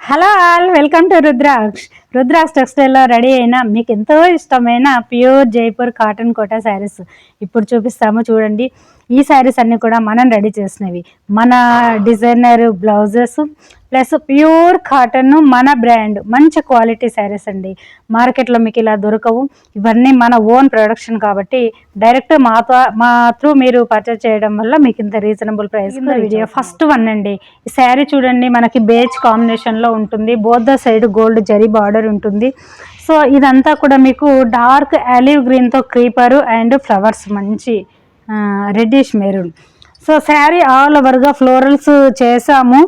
Hello all, welcome to Rudraksha టెక్స్టైల్లో ready అయిన మీకు ఎంతో ఇష్టమైన ప్యూర్ జైపూర్ కాటన్ కోటా శారీస్ ఇప్పుడు చూపిస్తాము. చూడండి, ఈ శారీస్ అన్నీ కూడా మనం రెడీ చేసినవి. మన designer blouses plus pure cotton, మన బ్రాండ్, మంచి క్వాలిటీ శారీస్ అండి. మార్కెట్లో మీకు ఇలా దొరకవు. ఇవన్నీ మన ఓన్ ప్రొడక్షన్ కాబట్టి డైరెక్ట్ మా త్రూ మీరు పర్చేస్ చేయడం వల్ల మీకు ఇంత reasonable price. Video first one అండి. ఈ శారీ చూడండి, మనకి బేజ్ కాంబినేషన్లో ఉంటుంది. Both the side gold zari border ఉంటుంది. సో ఇదంతా కూడా మీకు డార్క్ ఆలివ్ గ్రీన్తో క్రీపరు అండ్ ఫ్లవర్స్, మంచి reddish maroon. So sari all ఓవర్గా ఫ్లోరల్స్ చేసాము.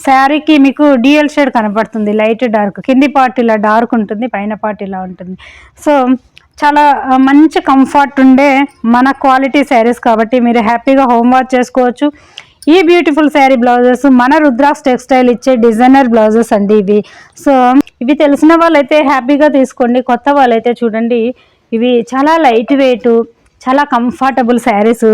శారీకి మీకు డిఎల్ షేడ్ కనపడుతుంది, లైట్ డార్క్. కింది పార్ట్ ఇలా డార్క్ ఉంటుంది, పైన పార్ట్ ఇలా ఉంటుంది. సో చాలా మంచి కంఫర్ట్ ఉండే మన క్వాలిటీ శారీస్ కాబట్టి మీరు హ్యాపీగా హోమ్ వాష్ చేసుకోవచ్చు. ఈ బ్యూటిఫుల్ శారీ బ్లౌజెస్ మన రుద్రాక్ష టెక్స్టైల్ ఇచ్చే డిజైనర్ బ్లౌజెస్ అండి ఇవి. సో ఇవి తెలిసిన వాళ్ళైతే హ్యాపీగా తీసుకోండి. కొత్త వాళ్ళైతే చూడండి, ఇవి చాలా లైట్ వెయిట్, చాలా కంఫర్టబుల్ శారీస్.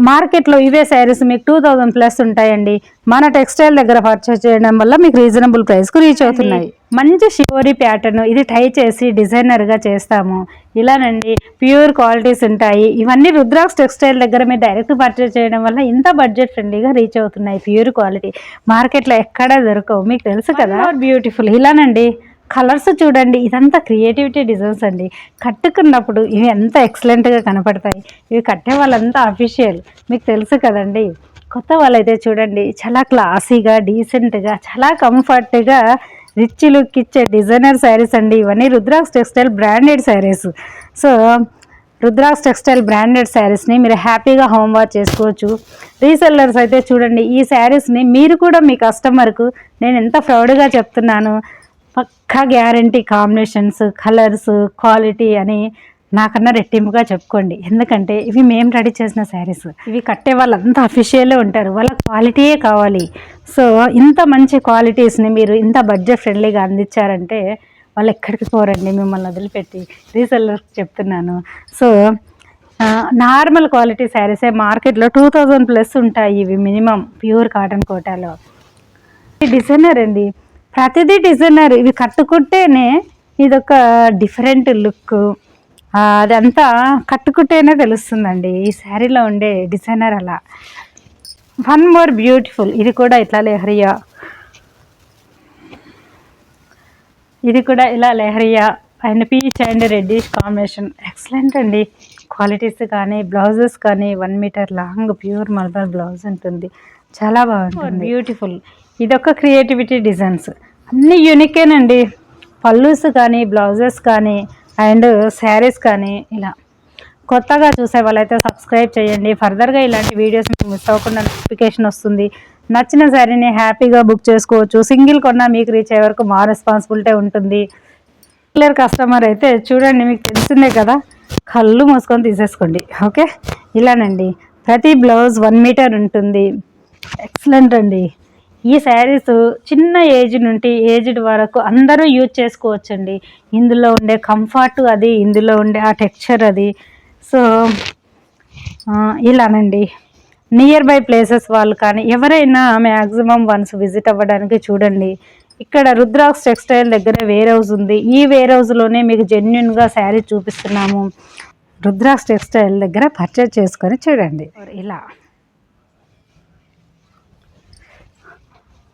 మార్కెట్లో ఇవే శారీస్ మీకు 2000+ ఉంటాయండి. మన టెక్స్టైల్ దగ్గర పర్చేస్ చేయడం వల్ల మీకు రీజనబుల్ ప్రైస్కు రీచ్ అవుతున్నాయి. మంచి షివోరీ ప్యాటర్న్, ఇది టై చేసి డిజైనర్గా చేస్తాము. ఇలానండి ప్యూర్ క్వాలిటీస్ ఉంటాయి. ఇవన్నీ రుద్రాక్ష టెక్స్టైల్ దగ్గర మీరు డైరెక్ట్ పర్చేస్ చేయడం వల్ల ఇంత బడ్జెట్ ఫ్రెండ్లీగా రీచ్ అవుతున్నాయి. ప్యూర్ క్వాలిటీ మార్కెట్లో ఎక్కడా దొరకవు, మీకు తెలుసు కదా. బ్యూటిఫుల్ ఇలానండి. కలర్స్ చూడండి, ఇదంతా క్రియేటివిటీ డిజైన్స్ అండి. కట్టుకున్నప్పుడు ఇవి ఎంత ఎక్సలెంట్గా కనపడతాయి. ఇవి కట్టే వాళ్ళంతా అఫీషియల్, మీకు తెలుసు కదండి. కొత్త వాళ్ళైతే చూడండి, చాలా క్లాసీగా, డీసెంట్గా, చాలా కంఫర్ట్గా రిచ్ లుక్ ఇచ్చే డిజైనర్ శారీస్ అండి. ఇవన్నీ రుద్రాక్ష టెక్స్టైల్ బ్రాండెడ్ శారీస్. సో రుద్రాక్ష టెక్స్టైల్ బ్రాండెడ్ శారీస్ని మీరు హ్యాపీగా హోమ్ వాష్ చేసుకోవచ్చు. రీసెల్లర్స్ అయితే చూడండి, ఈ శారీస్ని మీరు కూడా మీ కస్టమర్కు నేను ఎంత ప్రౌడ్గా చెప్తున్నాను. పక్కా గ్యారంటీ, కాంబినేషన్స్, కలర్స్, క్వాలిటీ అని నాకన్నా రెట్టింపుగా చెప్పుకోండి. ఎందుకంటే ఇవి మేము రెడీ చేసిన శారీస్. ఇవి కట్టే వాళ్ళంతా అఫీషియలే ఉంటారు, వాళ్ళ క్వాలిటీయే కావాలి. సో ఇంత మంచి క్వాలిటీస్ని మీరు ఇంత బడ్జెట్ ఫ్రెండ్లీగా అందించారంటే వాళ్ళు ఎక్కడికి పోరండి మిమ్మల్ని వదిలిపెట్టి. రీసెల్లర్స్ చెప్తున్నాను. సో నార్మల్ క్వాలిటీ శారీసే మార్కెట్లో 2000+ ఉంటాయి. ఇవి మినిమం ప్యూర్ కాటన్ కోటాలో. డిజైనర్ అండి, ప్రతిదీ డిజైనర్. ఇవి కట్టుకుంటేనే ఇదొక డిఫరెంట్ లుక్, అదంతా కట్టుకుంటేనే తెలుస్తుందండి ఈ శారీలో ఉండే డిజైనర్. అలా వన్ మోర్ బ్యూటిఫుల్, ఇది కూడా ఇట్లా లెహరియా, ఇది కూడా ఇలా leheriya and peach and reddish combination. Excellent అండి. క్వాలిటీస్ కానీ బ్లౌజెస్ కానీ 1 metre long pure mulberry blouse ఉంటుంది, చాలా బాగుంటుంది. బ్యూటిఫుల్. ఇదొక క్రియేటివిటీ డిజైన్స్, అన్నీ యూనికేనండి. పల్లూస్ కానీ బ్లౌజెస్ కానీ అండ్ శారీస్ కానీ. ఇలా కొత్తగా చూసే వాళ్ళైతే సబ్స్క్రైబ్ చేయండి. ఫర్దర్గా ఇలాంటి వీడియోస్ మీకు మిస్ అవ్వకుండా నోటిఫికేషన్ వస్తుంది. నచ్చిన శారీని హ్యాపీగా బుక్ చేసుకోవచ్చు. సింగిల్ కొన్నా మీకు రీచ్ అయ్యే వరకు మా రెస్పాన్సిబిలిటీ ఉంటుంది. రెగ్యులర్ కస్టమర్ అయితే చూడండి, మీకు తెలిసిందే కదా, కళ్ళు మూసుకొని తీసేసుకోండి. ఓకే, ఇలానండి. ప్రతి బ్లౌజ్ 1 మీటర్ ఉంటుంది. ఎక్సలెంట్ అండి. ఈ శారీస్ చిన్న ఏజ్ నుండి ఏజ్డ్ వరకు అందరూ యూజ్ చేసుకోవచ్చండి. ఇందులో ఉండే కంఫర్ట్ అది, ఇందులో ఉండే ఆ టెక్స్చర్ అది. సో ఇలానండి. నియర్ బై ప్లేసెస్ వాళ్ళు కానీ ఎవరైనా మ్యాక్సిమం వన్స్ విజిట్ అవ్వడానికి చూడండి. ఇక్కడ రుద్రాక్ష టెక్స్టైల్ దగ్గర వేర్ హౌస్ ఉంది. ఈ వేర్ హౌస్లోనే మీకు జెన్యున్గా శారీ చూపిస్తున్నాము. రుద్రాక్ష టెక్స్టైల్ దగ్గర పర్చేజ్ చేసుకొని చూడండి. ఇలా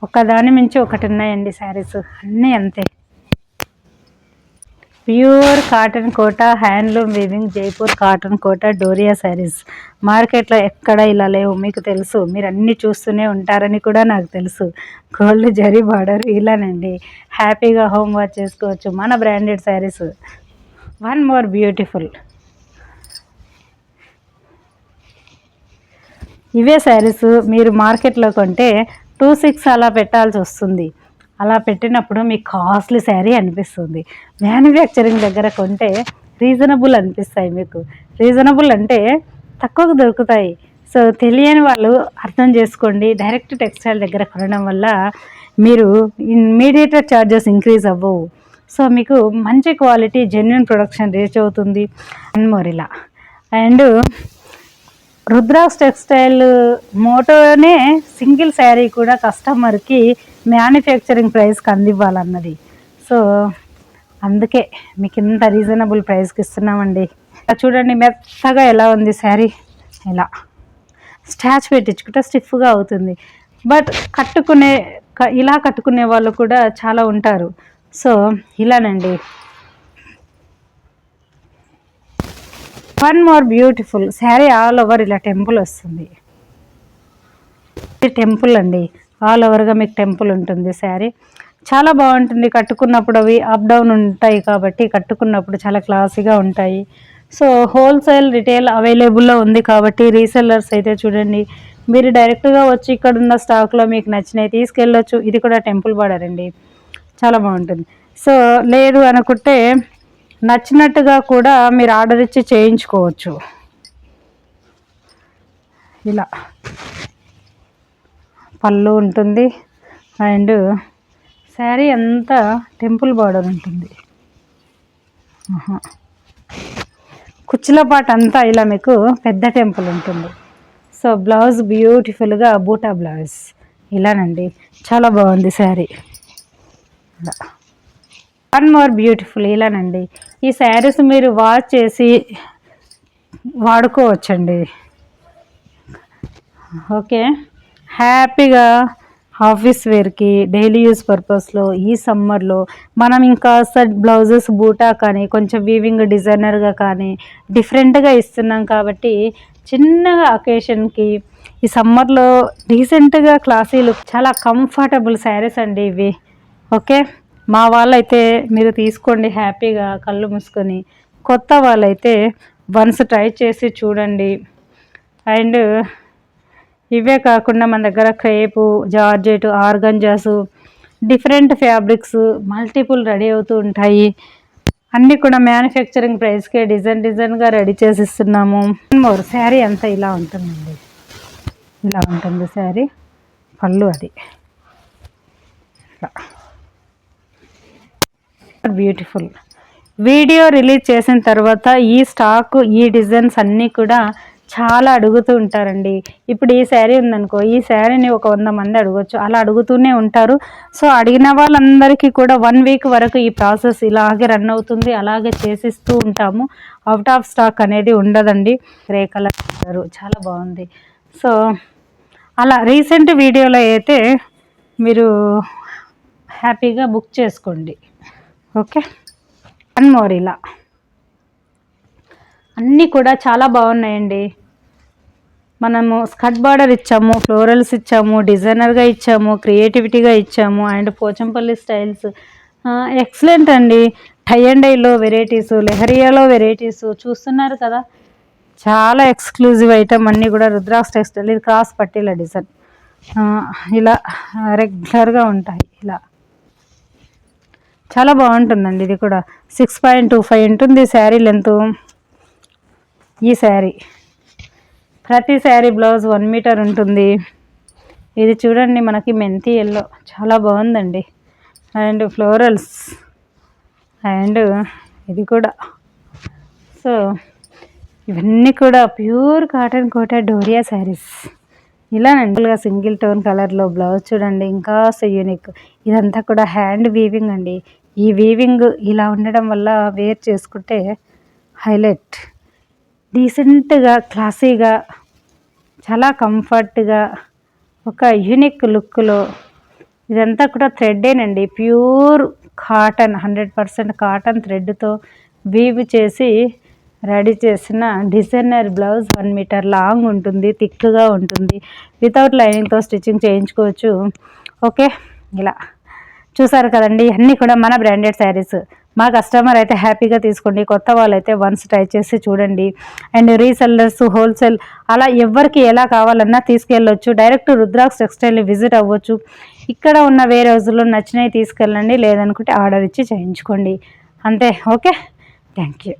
ఒకదాని మించి ఒకటి ఉన్నాయండి శారీస్, అన్నీ అంతే. Pure cotton Kota, handloom weaving Jaipur cotton Kota Doria saris. మార్కెట్లో ఎక్కడ ఇలా లేవు, మీకు తెలుసు. మీరు అన్నీ చూస్తూనే ఉంటారని కూడా నాకు తెలుసు. గోల్డ్ జరీ బార్డర్, ఇలానండి. హ్యాపీగా హోమ్ వాష్ చేసుకోవచ్చు మన branded saris. One more beautiful. ఇవే శారీస్ మీరు మార్కెట్లో కొంటే 2600 అలా పెట్టాల్సి వస్తుంది. అలా పెట్టినప్పుడు మీకు కాస్ట్లీ శారీ అనిపిస్తుంది. మ్యానుఫ్యాక్చరింగ్ దగ్గర కొంటే రీజనబుల్ అనిపిస్తాయి మీకు. రీజనబుల్ అంటే తక్కువకు దొరుకుతాయి. సో తెలియని వాళ్ళు అర్థం చేసుకోండి. డైరెక్ట్ టెక్స్టైల్ దగ్గర కొనడం వల్ల మీరు మీడియేటర్ ఛార్జెస్ ఇంక్రీజ్ అవ్వవు. సో మీకు మంచి క్వాలిటీ జెన్యున్ ప్రొడక్షన్ రీచ్ అవుతుంది. అండ్ మోర్ ఇలా. అండ్ రుద్రాక్ష టెక్స్టైల్ మోటోనే సింగిల్ శారీ కూడా కస్టమర్కి మ్యానుఫ్యాక్చరింగ్ ప్రైస్కి అందివ్వాలన్నది. సో అందుకే మీకు ఇంత రీజనబుల్ ప్రైస్కి ఇస్తున్నామండి. చూడండి మెత్తగా ఎలా ఉంది శారీ. ఇలా స్టాచ్ పెట్టించుకుంటే స్టిఫ్గా అవుతుంది. బట్ ఇలా కట్టుకునే వాళ్ళు కూడా చాలా ఉంటారు. సో ఇలానండి. One more beautiful sari. All over ఇలా టెంపుల్ వస్తుంది. ఇది టెంపుల్ అండి. ఆల్ ఓవర్గా మీకు టెంపుల్ ఉంటుంది శారీ. చాలా బాగుంటుంది కట్టుకున్నప్పుడు. అవి అప్ డౌన్ ఉంటాయి కాబట్టి కట్టుకున్నప్పుడు చాలా క్లాసీగా ఉంటాయి. సో హోల్సేల్ రిటైల్ అవైలబుల్లో ఉంది కాబట్టి రీసెల్లర్స్ అయితే చూడండి, మీరు డైరెక్ట్గా వచ్చి ఇక్కడ ఉన్న స్టాక్లో మీకు నచ్చినవి తీసుకెళ్ళొచ్చు. ఇది కూడా టెంపుల్ బార్డర్ అండి, చాలా బాగుంటుంది. సో లేదు అనుకుంటే నచ్చినట్టుగా కూడా మీరు ఆర్డర్ ఇచ్చి చేయించుకోవచ్చు. ఇలా పళ్ళు ఉంటుంది అండ్ శారీ అంతా టెంపుల్ బార్డర్ ఉంటుంది. కుచ్చుల పాట అంతా ఇలా మీకు పెద్ద టెంపుల్ ఉంటుంది. సో బ్లౌజ్ బ్యూటిఫుల్గా బూటా బ్లౌజ్ ఇలానండి, చాలా బాగుంది శారీ. ఇలా వన్ మోర్ బ్యూటిఫుల్ ఇలానండి. ఈ శారీస్ మీరు వాష్ చేసి వాడుకోవచ్చండి. ఓకే, హ్యాపీగా ఆఫీస్ వేర్కి డైలీ యూజ్ పర్పస్లో ఈ సమ్మర్లో మనం ఇంకా బ్లౌజెస్ బూటా కానీ కొంచెం వీవింగ్ డిజైనర్గా కానీ డిఫరెంట్గా ఇస్తున్నాం కాబట్టి చిన్నగా అకేషన్కి ఈ సమ్మర్లో డీసెంట్గా క్లాసీ లుక్, చాలా కంఫర్టబుల్ శారీస్ అండి ఇవి. ఓకే, మా వాళ్ళైతే మీరు తీసుకోండి హ్యాపీగా కళ్ళు మూసుకొని. కొత్త వాళ్ళైతే వన్స్ ట్రై చేసి చూడండి. అండ్ ఇవే కాకుండా మన దగ్గర crepe, georgette, organzas, different fabrics multiple ready అవుతూ ఉంటాయి. అన్నీ కూడా మ్యానుఫ్యాక్చరింగ్ ప్రైస్కే డిజైన్గా రెడీ చేసి ఇస్తున్నాము. మోర్ శారీ అంతా ఇలా ఉంటుందండి, ఇలా ఉంటుంది శారీ. పళ్ళు అది బ్యూటిఫుల్. వీడియో రిలీజ్ చేసిన తర్వాత ఈ స్టాక్, ఈ డిజైన్స్ అన్నీ కూడా చాలా అడుగుతూ ఉంటారండి. ఇప్పుడు ఈ శారీ ఉందనుకో, ఈ శారీని ఒక 100 మంది అడగచ్చు, అలా అడుగుతూనే ఉంటారు. సో అడిగిన వాళ్ళందరికీ కూడా 1 వీక్ వరకు ఈ ప్రాసెస్ ఇలాగే రన్ అవుతుంది, అలాగే చేసిస్తూ ఉంటాము. అవుట్ ఆఫ్ స్టాక్ అనేది ఉండదండి. గ్రే కలర్ చాలా బాగుంది. సో అలా రీసెంట్ వీడియోలో అయితే మీరు హ్యాపీగా బుక్ చేసుకోండి. ఓకే, వన్ మోర్ ఇలా అన్నీ కూడా చాలా బాగున్నాయండి. మనము స్కర్ట్ బార్డర్ ఇచ్చాము, ఫ్లోరల్స్ ఇచ్చాము, డిజైనర్గా ఇచ్చాము, క్రియేటివిటీగా ఇచ్చాము అండ్ పోచంపల్లి స్టైల్స్ ఎక్సలెంట్ అండి. టై అండ్ డైలో వెరైటీస్, లెహరియాలో వెరైటీస్ చూస్తున్నారు కదా, చాలా ఎక్స్క్లూజివ్ ఐటమ్ అన్నీ కూడా రుద్రాక్ష టెక్స్టైల్. ఇది క్రాస్ పట్టీల డిజైన్, ఇలా రెగ్యులర్గా ఉంటాయి. ఇలా చాలా బాగుంటుందండి. ఇది కూడా 6.25 ఉంటుంది శారీ లెంత్. ఈ శారీ ప్రతి శారీ బ్లౌజ్ 1 మీటర్ ఉంటుంది. ఇది చూడండి మనకి మెంతి ఎల్లో, చాలా బాగుందండి. అండ్ ఫ్లోరల్స్ అండ్ ఇది కూడా. సో ఇవన్నీ కూడా ప్యూర్ కాటన్ కోటా డోరియా శారీస్. ఇలా నండుగా సింగిల్ టోన్ కలర్లో బ్లౌజ్ చూడండి, ఇంకా యూనిక్. ఇదంతా కూడా హ్యాండ్ వీవింగ్ అండి. ఈ వీవింగ్ ఇలా ఉండడం వల్ల వేర్ చేసుకుంటే హైలైట్, డీసెంట్గా, క్లాసీగా, చాలా కంఫర్ట్గా, ఒక యూనిక్ లుక్లో. ఇదంతా కూడా థ్రెడ్డేనండి, ప్యూర్ కాటన్, 100% కాటన్ థ్రెడ్తో వీవ్ చేసి రెడీ చేసిన డిజైనర్ బ్లౌజ్. 1 మీటర్ లాంగ్ ఉంటుంది, థిక్గా ఉంటుంది. వితౌట్ లైనింగ్తో స్టిచ్చింగ్ చేయించుకోవచ్చు. ఓకే, ఇలా చూసారు కదండి, అన్నీ కూడా మన బ్రాండెడ్ శారీస్. మా కస్టమర్ అయితే హ్యాపీగా తీసుకోండి. కొత్త వాళ్ళైతే వన్స్ ట్రై చేసి చూడండి. అండ్ రీసెల్లర్స్, హోల్సేల్ అలా ఎవరికి ఎలా కావాలన్నా తీసుకెళ్ళొచ్చు. డైరెక్ట్ రుద్రాక్ష టెక్స్టైల్ని విజిట్ అవ్వచ్చు. ఇక్కడ ఉన్న వేరే రోజుల్లో నచ్చినవి తీసుకెళ్ళండి, లేదనుకుంటే ఆర్డర్ ఇచ్చి చేయించుకోండి అంతే. Okay, thank you.